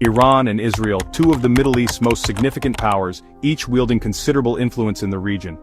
Iran and Israel, two of the Middle East's most significant powers, each wielding considerable influence in the region.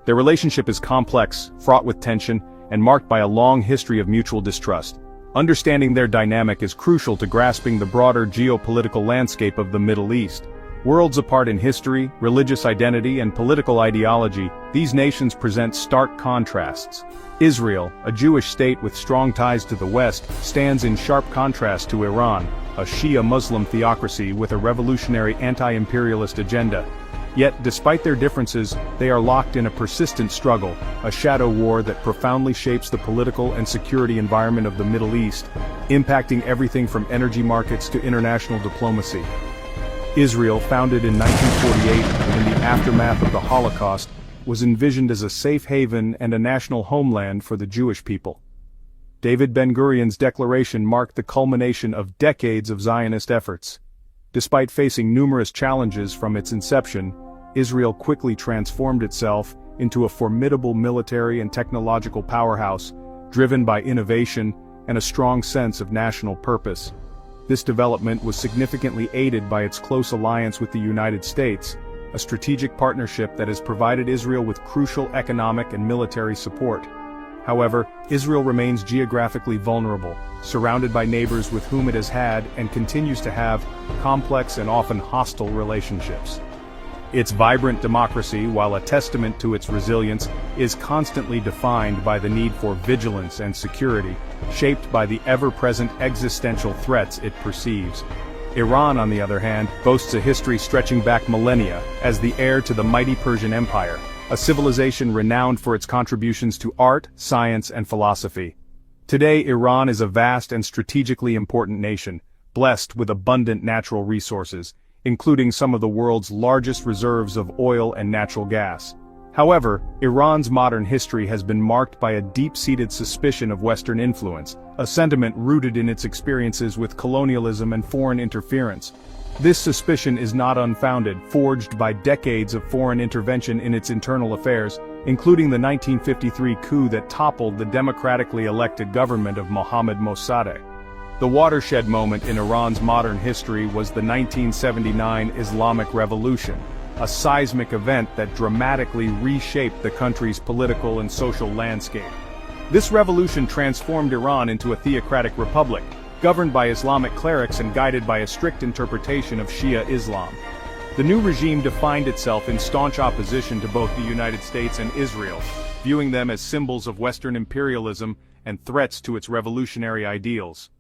Their relationship is complex, fraught with tension, and marked by a long history of mutual distrust. Understanding their dynamic is crucial to grasping the broader geopolitical landscape of the Middle East. Worlds apart in history, religious identity, and political ideology, these nations present stark contrasts. Israel, a Jewish state with strong ties to the West, stands in sharp contrast to Iran, a Shia Muslim theocracy with a revolutionary anti-imperialist agenda. Yet, despite their differences, they are locked in a persistent struggle, a shadow war that profoundly shapes the political and security environment of the Middle East, impacting everything from energy markets to international diplomacy. Israel, founded in 1948 in the aftermath of the Holocaust, was envisioned as a safe haven and a national homeland for the Jewish people. David Ben-Gurion's declaration marked the culmination of decades of Zionist efforts. Despite facing numerous challenges from its inception, Israel quickly transformed itself into a formidable military and technological powerhouse, driven by innovation and a strong sense of national purpose. This development was significantly aided by its close alliance with the United States, a strategic partnership that has provided Israel with crucial economic and military support. However, Israel remains geographically vulnerable, surrounded by neighbors with whom it has had and continues to have complex and often hostile relationships. Its vibrant democracy, while a testament to its resilience, is constantly defined by the need for vigilance and security, shaped by the ever-present existential threats it perceives. Iran, on the other hand, boasts a history stretching back millennia as the heir to the mighty Persian Empire, a civilization renowned for its contributions to art, science, and philosophy. Today, Iran is a vast and strategically important nation, blessed with abundant natural resources, including some of the world's largest reserves of oil and natural gas. However, Iran's modern history has been marked by a deep-seated suspicion of Western influence, a sentiment rooted in its experiences with colonialism and foreign interference. This suspicion is not unfounded, forged by decades of foreign intervention in its internal affairs, including the 1953 coup that toppled the democratically elected government of Mohammad Mossadegh. The watershed moment in Iran's modern history was the 1979 Islamic Revolution, a seismic event that dramatically reshaped the country's political and social landscape. This revolution transformed Iran into a theocratic republic, governed by Islamic clerics and guided by a strict interpretation of Shia Islam. The new regime defined itself in staunch opposition to both the United States and Israel, viewing them as symbols of Western imperialism and threats to its revolutionary ideals.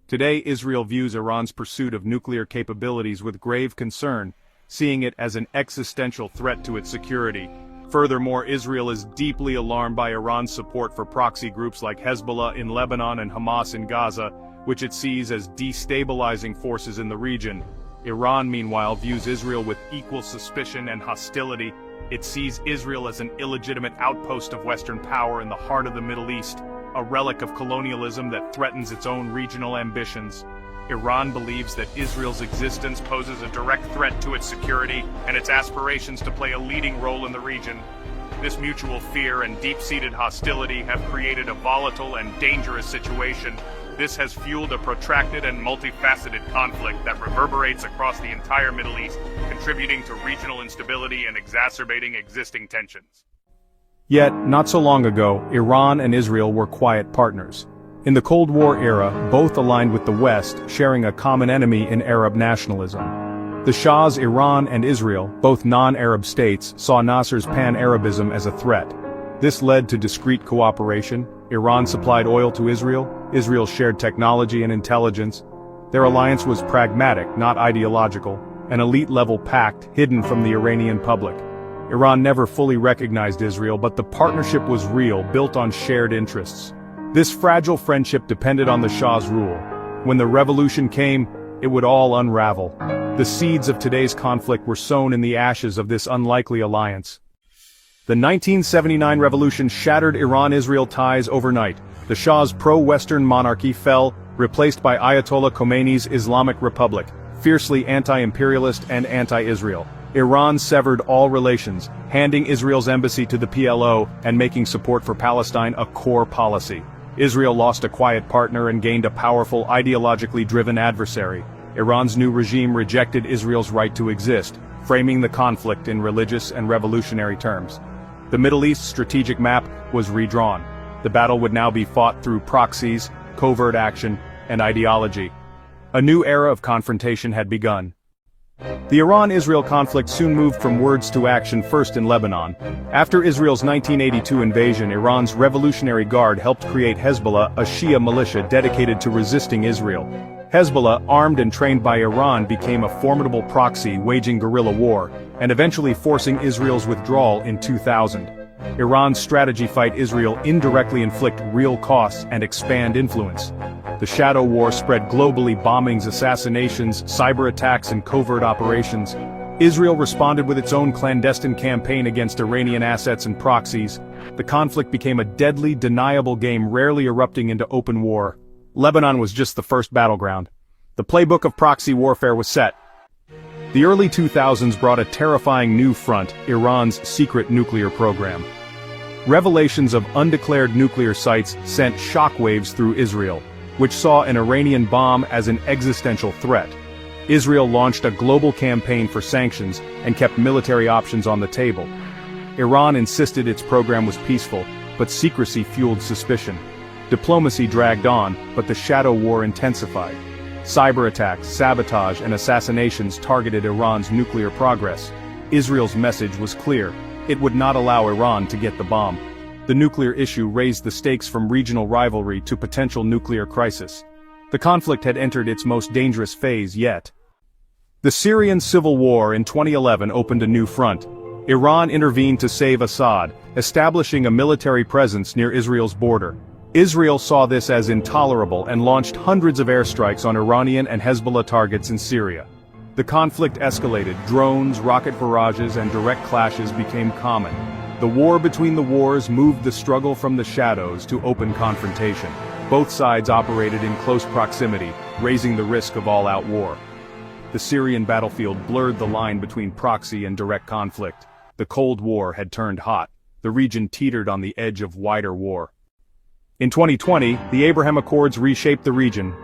Today, Israel views Iran's pursuit of nuclear capabilities with grave concern, seeing it as an existential threat to its security. Furthermore, Israel is deeply alarmed by Iran's support for proxy groups like Hezbollah in Lebanon and Hamas in Gaza, which it sees as destabilizing forces in the region. Iran, meanwhile, views Israel with equal suspicion and hostility. It sees Israel as an illegitimate outpost of Western power in the heart of the Middle East, a relic of colonialism that threatens its own regional ambitions. Iran believes that Israel's existence poses a direct threat to its security and its aspirations to play a leading role in the region. This mutual fear and deep-seated hostility have created a volatile and dangerous situation. This has fueled a protracted and multifaceted conflict that reverberates across the entire Middle East, contributing to regional instability and exacerbating existing tensions. Yet, not so long ago, Iran and Israel were quiet partners. In the Cold War era, both aligned with the West, sharing a common enemy in Arab nationalism. The Shah's Iran and Israel, both non-Arab states, saw Nasser's pan-Arabism as a threat. This led to discreet cooperation. Iran supplied oil to Israel, Israel shared technology and intelligence. Their alliance was pragmatic, not ideological, an elite-level pact hidden from the Iranian public. Iran never fully recognized Israel, but the partnership was real, built on shared interests. This fragile friendship depended on the Shah's rule. When the revolution came, it would all unravel. The seeds of today's conflict were sown in the ashes of this unlikely alliance. The 1979 revolution shattered Iran-Israel ties overnight. The Shah's pro-Western monarchy fell, replaced by Ayatollah Khomeini's Islamic Republic, fiercely anti-imperialist and anti-Israel. Iran severed all relations, handing Israel's embassy to the PLO and making support for Palestine a core policy. Israel lost a quiet partner and gained a powerful, ideologically driven adversary. Iran's new regime rejected Israel's right to exist, framing the conflict in religious and revolutionary terms. The Middle East's strategic map was redrawn. The battle would now be fought through proxies, covert action, and ideology. A new era of confrontation had begun. The Iran-Israel conflict soon moved from words to action, first in Lebanon. After Israel's 1982 invasion, Iran's Revolutionary Guard helped create Hezbollah, a Shia militia dedicated to resisting Israel. Hezbollah, armed and trained by Iran, became a formidable proxy waging guerrilla war, and eventually forcing Israel's withdrawal in 2000. Iran's strategy: fight Israel, indirectly inflict real costs, and expand influence. The shadow war spread globally: bombings, assassinations, cyber attacks, and covert operations. Israel responded with its own clandestine campaign against Iranian assets and proxies. The conflict became a deadly, deniable game, rarely erupting into open war. Lebanon was just the first battleground. The playbook of proxy warfare was set. The early 2000s brought a terrifying new front: Iran's secret nuclear program. Revelations of undeclared nuclear sites sent shockwaves through Israel, which saw an Iranian bomb as an existential threat. Israel launched a global campaign for sanctions and kept military options on the table. Iran insisted its program was peaceful, but secrecy fueled suspicion. Diplomacy dragged on, but the shadow war intensified. Cyber attacks, sabotage, and assassinations targeted Iran's nuclear progress. Israel's message was clear: it would not allow Iran to get the bomb. The nuclear issue raised the stakes from regional rivalry to potential nuclear crisis. The conflict had entered its most dangerous phase yet. The Syrian civil war in 2011 opened a new front. Iran intervened to save Assad, establishing a military presence near Israel's border. Israel saw this as intolerable and launched hundreds of airstrikes on Iranian and Hezbollah targets in Syria. The conflict escalated: drones, rocket barrages, and direct clashes became common. The war between the wars moved the struggle from the shadows to open confrontation. Both sides operated in close proximity, raising the risk of all-out war. The Syrian battlefield blurred the line between proxy and direct conflict. The Cold War had turned hot. The region teetered on the edge of wider war. In 2020, the Abraham Accords reshaped the region.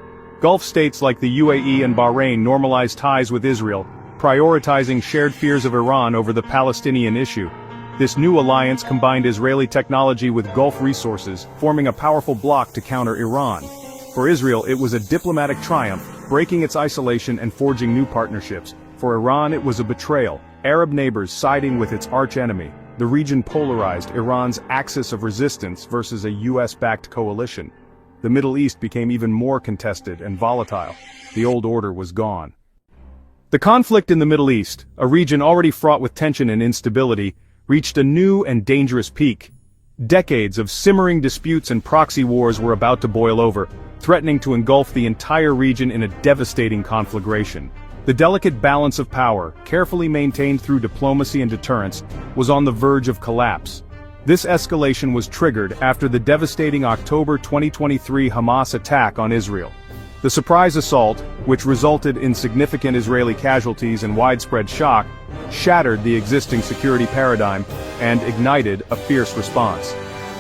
Gulf states like the UAE and Bahrain normalized ties with Israel, prioritizing shared fears of Iran over the Palestinian issue. This new alliance combined Israeli technology with Gulf resources, forming a powerful bloc to counter Iran. For Israel, it was a diplomatic triumph, breaking its isolation and forging new partnerships. For Iran, it was a betrayal: Arab neighbors siding with its arch-enemy. The region polarized: Iran's axis of resistance versus a US-backed coalition. The Middle East became even more contested and volatile. The old order was gone. The conflict in the Middle East, a region already fraught with tension and instability, reached a new and dangerous peak. Decades of simmering disputes and proxy wars were about to boil over, threatening to engulf the entire region in a devastating conflagration. The delicate balance of power, carefully maintained through diplomacy and deterrence, was on the verge of collapse. This escalation was triggered after the devastating October 2023 Hamas attack on Israel. The surprise assault, which resulted in significant Israeli casualties and widespread shock, shattered the existing security paradigm and ignited a fierce response.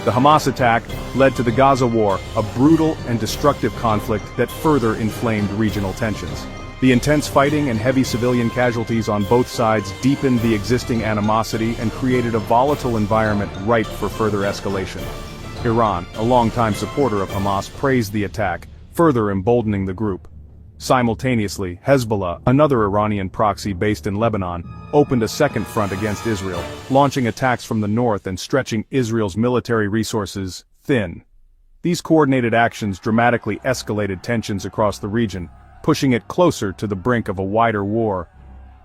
The Hamas attack led to the Gaza War, a brutal and destructive conflict that further inflamed regional tensions. The intense fighting and heavy civilian casualties on both sides deepened the existing animosity and created a volatile environment ripe for further escalation. Iran, a longtime supporter of Hamas, praised the attack, further emboldening the group. Simultaneously, Hezbollah, another Iranian proxy based in Lebanon, opened a second front against Israel, launching attacks from the north and stretching Israel's military resources thin. These coordinated actions dramatically escalated tensions across the region, pushing it closer to the brink of a wider war.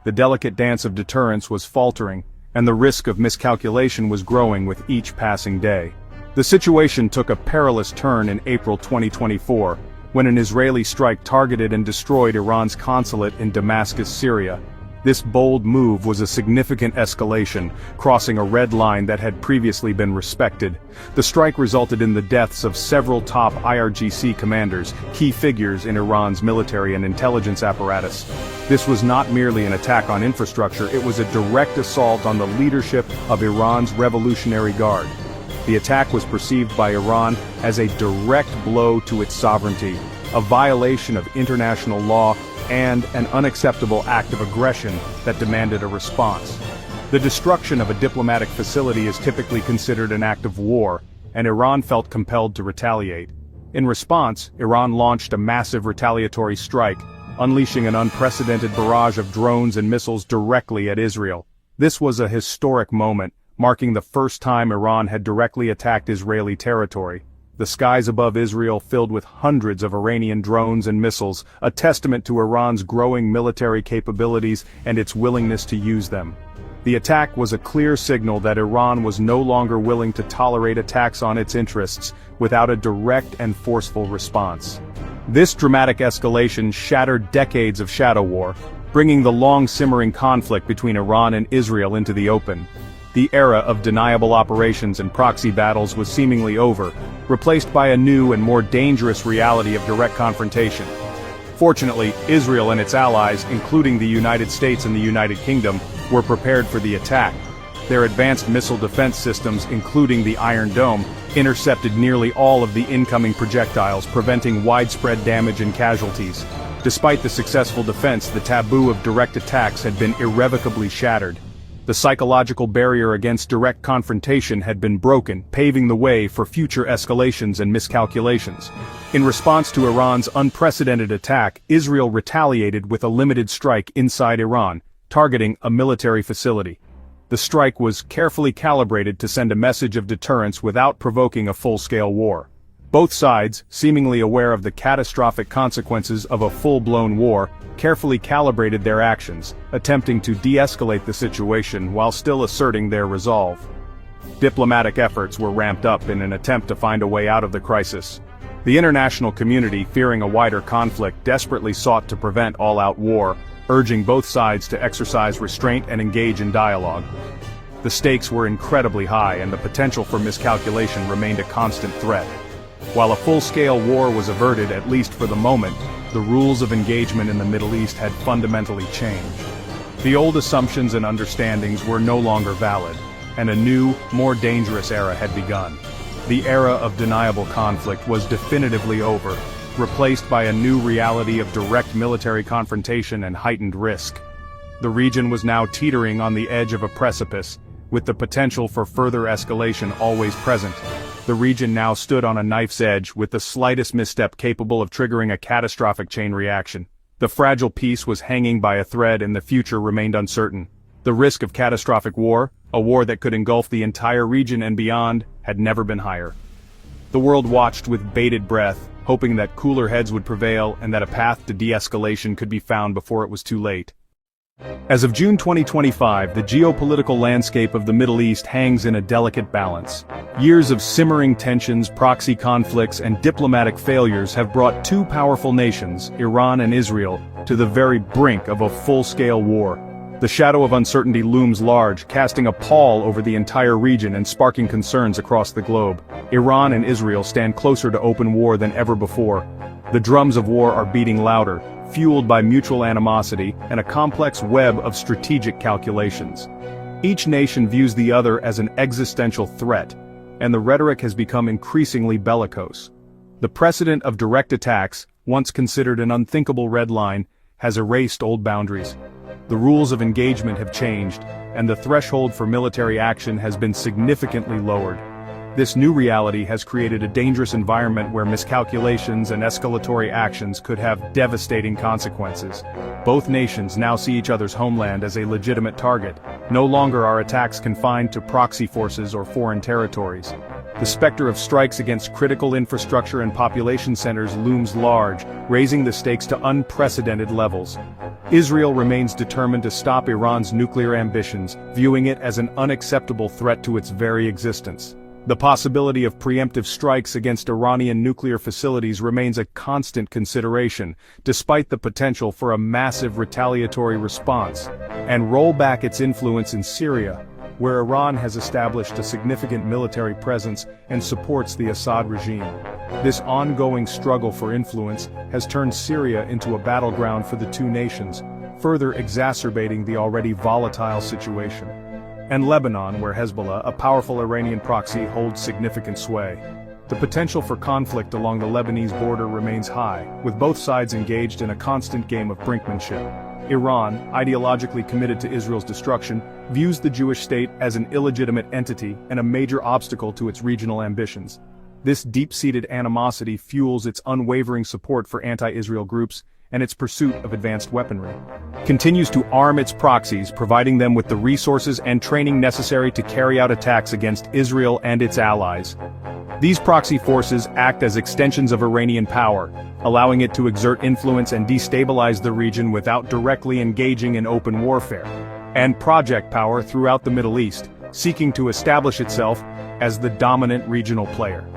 The delicate dance of deterrence was faltering, and the risk of miscalculation was growing with each passing day. The situation took a perilous turn in April 2024, when an Israeli strike targeted and destroyed Iran's consulate in Damascus, Syria. This bold move was a significant escalation, crossing a red line that had previously been respected. The strike resulted in the deaths of several top IRGC commanders, key figures in Iran's military and intelligence apparatus. This was not merely an attack on infrastructure, it was a direct assault on the leadership of Iran's Revolutionary Guard. The attack was perceived by Iran as a direct blow to its sovereignty, a violation of international law, and an unacceptable act of aggression that demanded a response. The destruction of a diplomatic facility is typically considered an act of war, and Iran felt compelled to retaliate. In response, Iran launched a massive retaliatory strike, unleashing an unprecedented barrage of drones and missiles directly at Israel. This was a historic moment, marking the first time Iran had directly attacked Israeli territory. The skies above Israel filled with hundreds of Iranian drones and missiles, a testament to Iran's growing military capabilities and its willingness to use them. The attack was a clear signal that Iran was no longer willing to tolerate attacks on its interests without a direct and forceful response. This dramatic escalation shattered decades of shadow war, bringing the long-simmering conflict between Iran and Israel into the open. The era of deniable operations and proxy battles was seemingly over, replaced by a new and more dangerous reality of direct confrontation. Fortunately, Israel and its allies, including the United States and the United Kingdom, were prepared for the attack. Their advanced missile defense systems, including the Iron Dome, intercepted nearly all of the incoming projectiles, preventing widespread damage and casualties. Despite the successful defense, the taboo of direct attacks had been irrevocably shattered. The psychological barrier against direct confrontation had been broken, paving the way for future escalations and miscalculations. In response to Iran's unprecedented attack, Israel retaliated with a limited strike inside Iran, targeting a military facility. The strike was carefully calibrated to send a message of deterrence without provoking a full-scale war. Both sides, seemingly aware of the catastrophic consequences of a full-blown war, carefully calibrated their actions, attempting to de-escalate the situation while still asserting their resolve. Diplomatic efforts were ramped up in an attempt to find a way out of the crisis. The international community, fearing a wider conflict, desperately sought to prevent all-out war, urging both sides to exercise restraint and engage in dialogue. The stakes were incredibly high and the potential for miscalculation remained a constant threat. While a full-scale war was averted, at least for the moment, the rules of engagement in the Middle East had fundamentally changed. The old assumptions and understandings were no longer valid, and a new, more dangerous era had begun. The era of deniable conflict was definitively over, replaced by a new reality of direct military confrontation and heightened risk. The region was now teetering on the edge of a precipice, with the potential for further escalation always present. The region now stood on a knife's edge, with the slightest misstep capable of triggering a catastrophic chain reaction. The fragile peace was hanging by a thread and the future remained uncertain. The risk of catastrophic war, a war that could engulf the entire region and beyond, had never been higher. The world watched with bated breath, hoping that cooler heads would prevail and that a path to de-escalation could be found before it was too late. As of June 2025, the geopolitical landscape of the Middle East hangs in a delicate balance. Years of simmering tensions, proxy conflicts, and diplomatic failures have brought two powerful nations, Iran and Israel, to the very brink of a full-scale war. The shadow of uncertainty looms large, casting a pall over the entire region and sparking concerns across the globe. Iran and Israel stand closer to open war than ever before. The drums of war are beating louder, fueled by mutual animosity and a complex web of strategic calculations. Each nation views the other as an existential threat, and the rhetoric has become increasingly bellicose. The precedent of direct attacks, once considered an unthinkable red line, has erased old boundaries. The rules of engagement have changed, and the threshold for military action has been significantly lowered. This new reality has created a dangerous environment where miscalculations and escalatory actions could have devastating consequences. Both nations now see each other's homeland as a legitimate target. No longer are attacks confined to proxy forces or foreign territories. The specter of strikes against critical infrastructure and population centers looms large, raising the stakes to unprecedented levels. Israel remains determined to stop Iran's nuclear ambitions, viewing it as an unacceptable threat to its very existence. The possibility of preemptive strikes against Iranian nuclear facilities remains a constant consideration, despite the potential for a massive retaliatory response, and roll back its influence in Syria, where Iran has established a significant military presence and supports the Assad regime. This ongoing struggle for influence has turned Syria into a battleground for the two nations, further exacerbating the already volatile situation. And Lebanon, where Hezbollah, a powerful Iranian proxy, holds significant sway. The potential for conflict along the Lebanese border remains high, with both sides engaged in a constant game of brinkmanship. Iran, ideologically committed to Israel's destruction, views the Jewish state as an illegitimate entity and a major obstacle to its regional ambitions. This deep-seated animosity fuels its unwavering support for anti-Israel groups and its pursuit of advanced weaponry. Continues to arm its proxies, providing them with the resources and training necessary to carry out attacks against Israel and its allies. These proxy forces act as extensions of Iranian power, allowing it to exert influence and destabilize the region without directly engaging in open warfare. And project power throughout the Middle East, seeking to establish itself as the dominant regional player.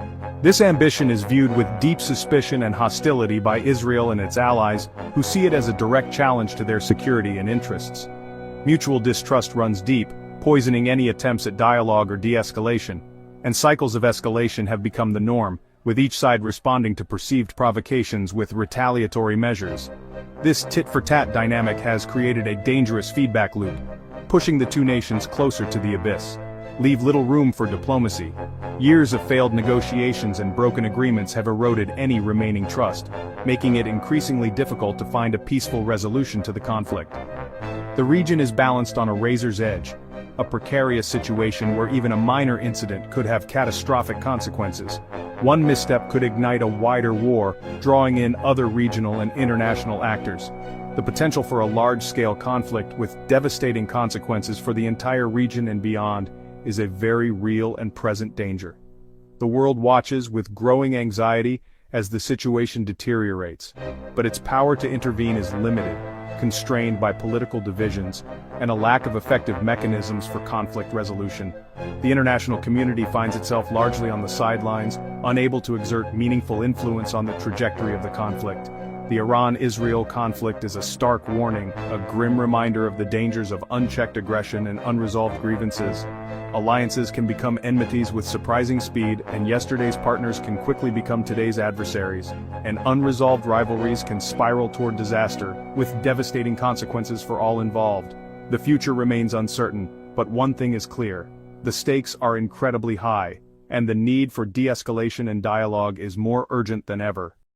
This ambition is viewed with deep suspicion and hostility by Israel and its allies, who see it as a direct challenge to their security and interests. Mutual distrust runs deep, poisoning any attempts at dialogue or de-escalation, and cycles of escalation have become the norm, with each side responding to perceived provocations with retaliatory measures. This tit-for-tat dynamic has created a dangerous feedback loop, pushing the two nations closer to the abyss. Leave little room for diplomacy. Years of failed negotiations and broken agreements have eroded any remaining trust, making it increasingly difficult to find a peaceful resolution to the conflict. The region is balanced on a razor's edge, a precarious situation where even a minor incident could have catastrophic consequences. One misstep could ignite a wider war, drawing in other regional and international actors. The potential for a large-scale conflict with devastating consequences for the entire region and beyond is a very real and present danger. The world watches with growing anxiety as the situation deteriorates, but its power to intervene is limited, constrained by political divisions and a lack of effective mechanisms for conflict resolution. The international community finds itself largely on the sidelines, unable to exert meaningful influence on the trajectory of the conflict. The Iran-Israel conflict is a stark warning, a grim reminder of the dangers of unchecked aggression and unresolved grievances. Alliances can become enmities with surprising speed, and yesterday's partners can quickly become today's adversaries. And unresolved rivalries can spiral toward disaster, with devastating consequences for all involved. The future remains uncertain, but one thing is clear: the stakes are incredibly high, and the need for de-escalation and dialogue is more urgent than ever.